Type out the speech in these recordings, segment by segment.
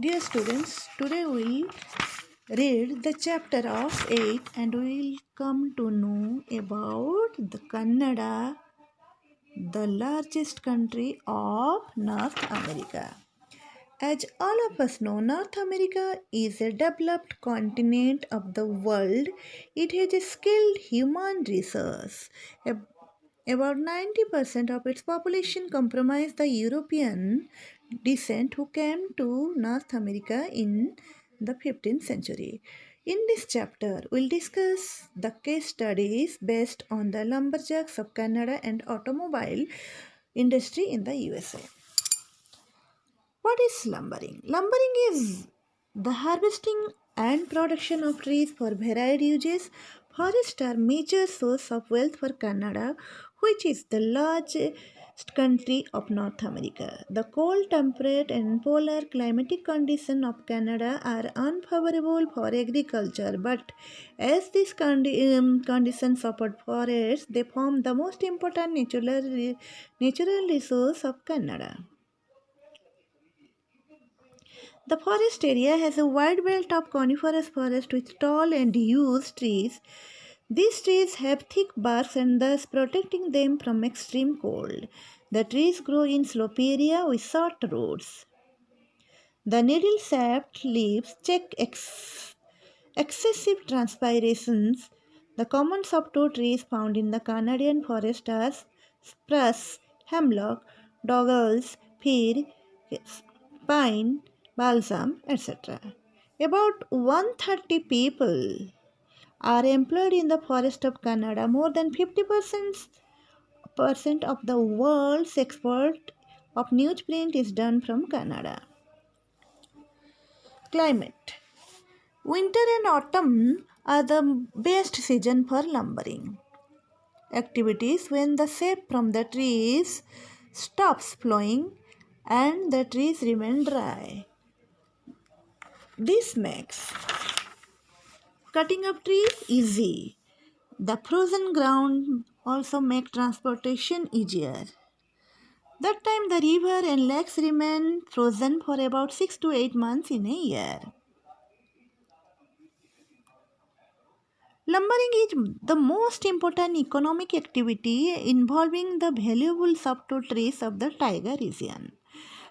Dear students, today we'll read the chapter of 8 and we'll come to know about the Canada, the largest country of North America. As all of us know, North America is a developed continent of the world. It has a skilled human resource. About 90% of its population comprise the European descent who came to North America in the 15th century. In this chapter, we'll discuss the case studies based on the lumberjacks of Canada and automobile industry in the USA. What is lumbering? Lumbering is the harvesting and production of trees for varied uses. Forests are major source of wealth for Canada, which is the largest country of North America. The cold, temperate, and polar climatic conditions of Canada are unfavorable for agriculture, but as these conditions support forests, they form the most important natural resource of Canada. The forest area has a wide belt of coniferous forest with tall and huge trees. These trees have thick barks and thus protecting them from extreme cold. The trees grow in slopy area with short roots. The needle-shaped leaves check excessive transpirations. The common subtoe trees found in the Canadian forest are spruce, hemlock, douglas, fir, pine, balsam, etc. About 130 people are employed in the forest of Canada. More than 50% of the world's export of newsprint is done from Canada. Climate. Winter and autumn are the best season for lumbering activities when the sap from the trees stops flowing and the trees remain dry. This makes cutting up trees easy. The frozen ground also make transportation easier. That time the river and lakes remain frozen for about 6 to 8 months in a year. Lumbering is the most important economic activity involving the valuable softwood trees of the taiga region.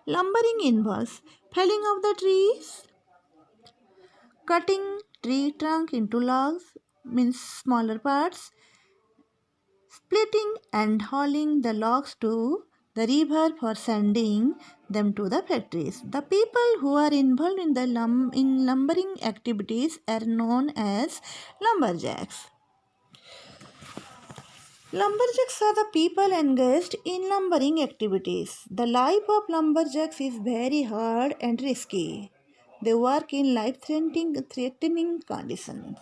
Lumbering involves felling of the trees, cutting tree trunk into logs, means smaller parts, splitting and hauling the logs to the river for sending them to the factories. The people who are involved in the lumbering activities are known as lumberjacks. Lumberjacks are the people engaged in lumbering activities. The life of lumberjacks is very hard and risky. They work in life-threatening conditions.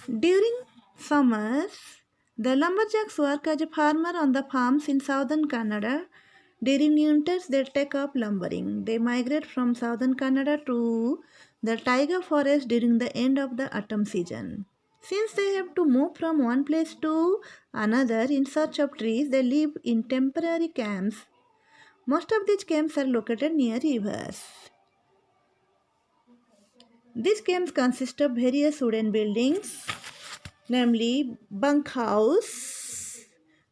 During summers, the lumberjacks work as a farmer on the farms in southern Canada. During winters, they take up lumbering. They migrate from southern Canada to the taiga forest during the end of the autumn season. Since they have to move from one place to another in search of trees, they live in temporary camps. Most of these camps are located near rivers. These camps consist of various wooden buildings, namely bunkhouse,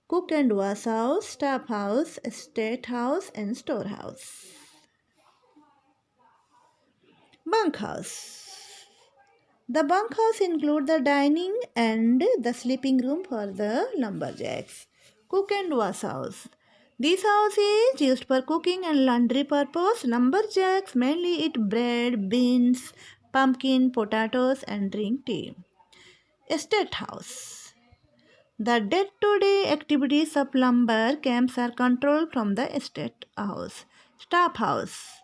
cook and wash house, staff house, estate house, and storehouse. Bunkhouse. The bunkhouse include the dining and the sleeping room for the lumberjacks. Cook and wash house. This house is used for cooking and laundry purpose. Lumberjacks mainly eat bread, beans, pumpkin, potatoes and drink tea. Estate house. The day-to-day activities of lumber camps are controlled from the estate house. Staff house.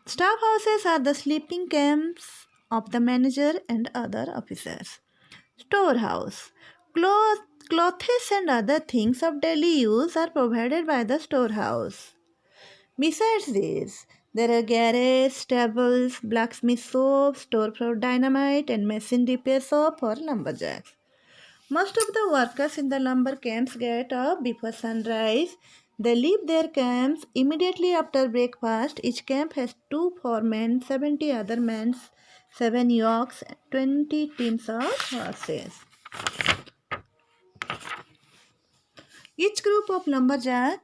Staff houses are the sleeping camps of the manager and other officers. Storehouse. Clothes and other things of daily use are provided by the storehouse. Besides this, there are garage, stables, blacksmith shop, store for dynamite and machine repair shop for lumberjacks. Most of the workers in the lumber camps get up before sunrise. They leave their camps immediately after breakfast. Each camp has 2 foremen, 70 other men, 7 yokes, 20 teams of horses. Each group of lumberjack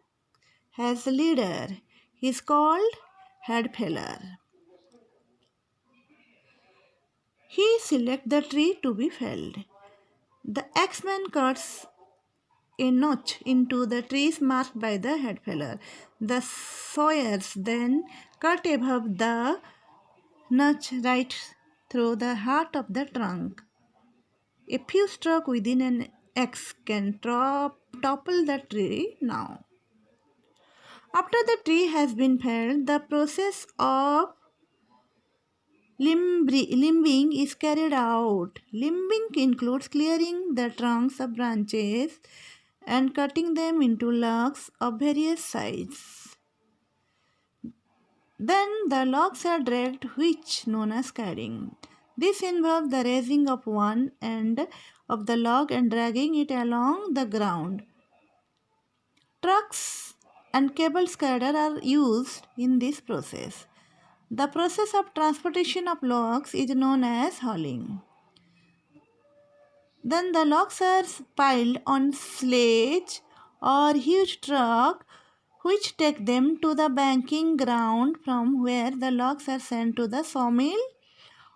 has a leader. He is called head feller. He selects the tree to be felled. The axeman cuts a notch into the trees marked by the head feller. The sawyers then cut above the notch right through the heart of the trunk. A few strokes within an axe can topple the tree now. After the tree has been felled, the process of limbing is carried out. Limbing includes clearing the trunks of branches and cutting them into logs of various sizes. Then the logs are dragged, which known as carrying. This involves the raising of one end of the log and dragging it along the ground. Trucks and cable skidder are used in this process. The process of transportation of logs is known as hauling. Then the logs are piled on sledge or huge truck which take them to the banking ground from where the logs are sent to the sawmill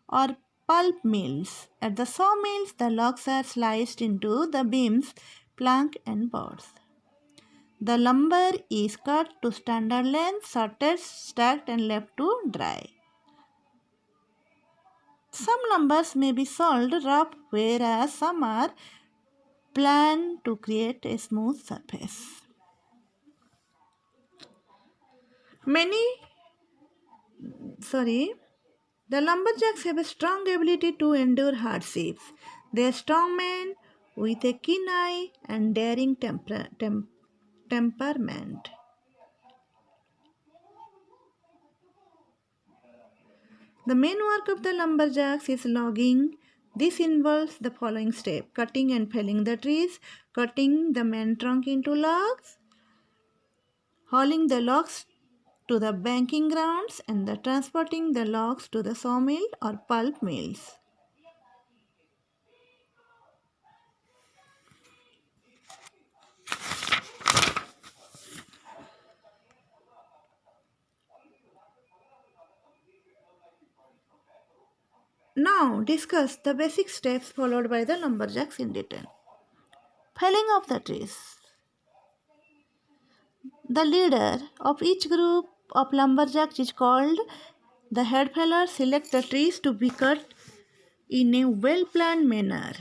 or pulp mills. At the sawmills, the logs are sliced into the beams, plank and boards. The lumber is cut to standard length, sorted, stacked and left to dry. Some lumbers may be sold rough, whereas some are planed to create a smooth surface. The lumberjacks have a strong ability to endure hardships. They are strong men with a keen eye and daring temperament. The main work of the lumberjacks is logging. This involves the following steps: cutting and felling the trees, cutting the main trunk into logs, hauling the logs to the banking grounds, and transporting the logs to the sawmill or pulp mills. Now discuss the basic steps followed by the lumberjacks in detail. Felling of the trees. The leader of each group of lumberjacks is called the head feller. Select the trees to be cut in a well-planned manner.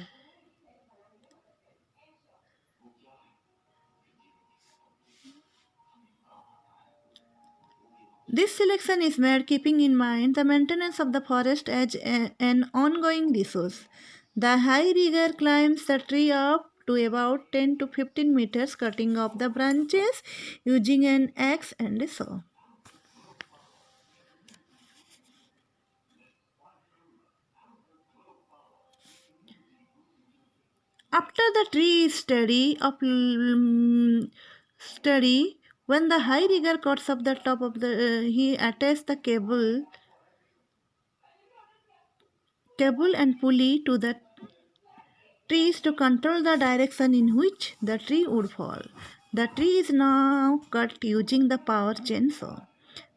This selection is made keeping in mind the maintenance of the forest as an ongoing resource. The high rigger climbs the tree up to about 10 to 15 meters, cutting off the branches using an axe and a saw. After the tree is steady, when the high rigger cuts off the top of he attaches the cable and pulley to the trees to control the direction in which the tree would fall. The tree is now cut using the power chainsaw.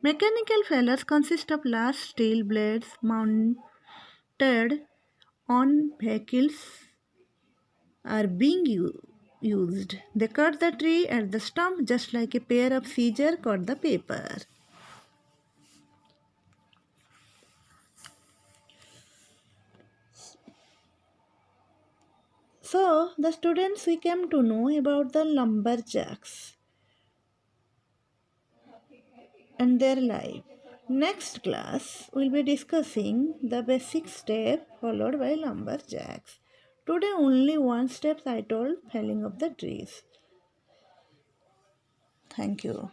Mechanical fellers consist of large steel blades mounted on vehicles are being used. They cut the tree at the stump just like a pair of scissors cut the paper. So, the students, we came to know about the lumberjacks and their life. Next class, we'll be discussing the basic step followed by lumberjacks. Today, only one step I told: felling of the trees. Thank you.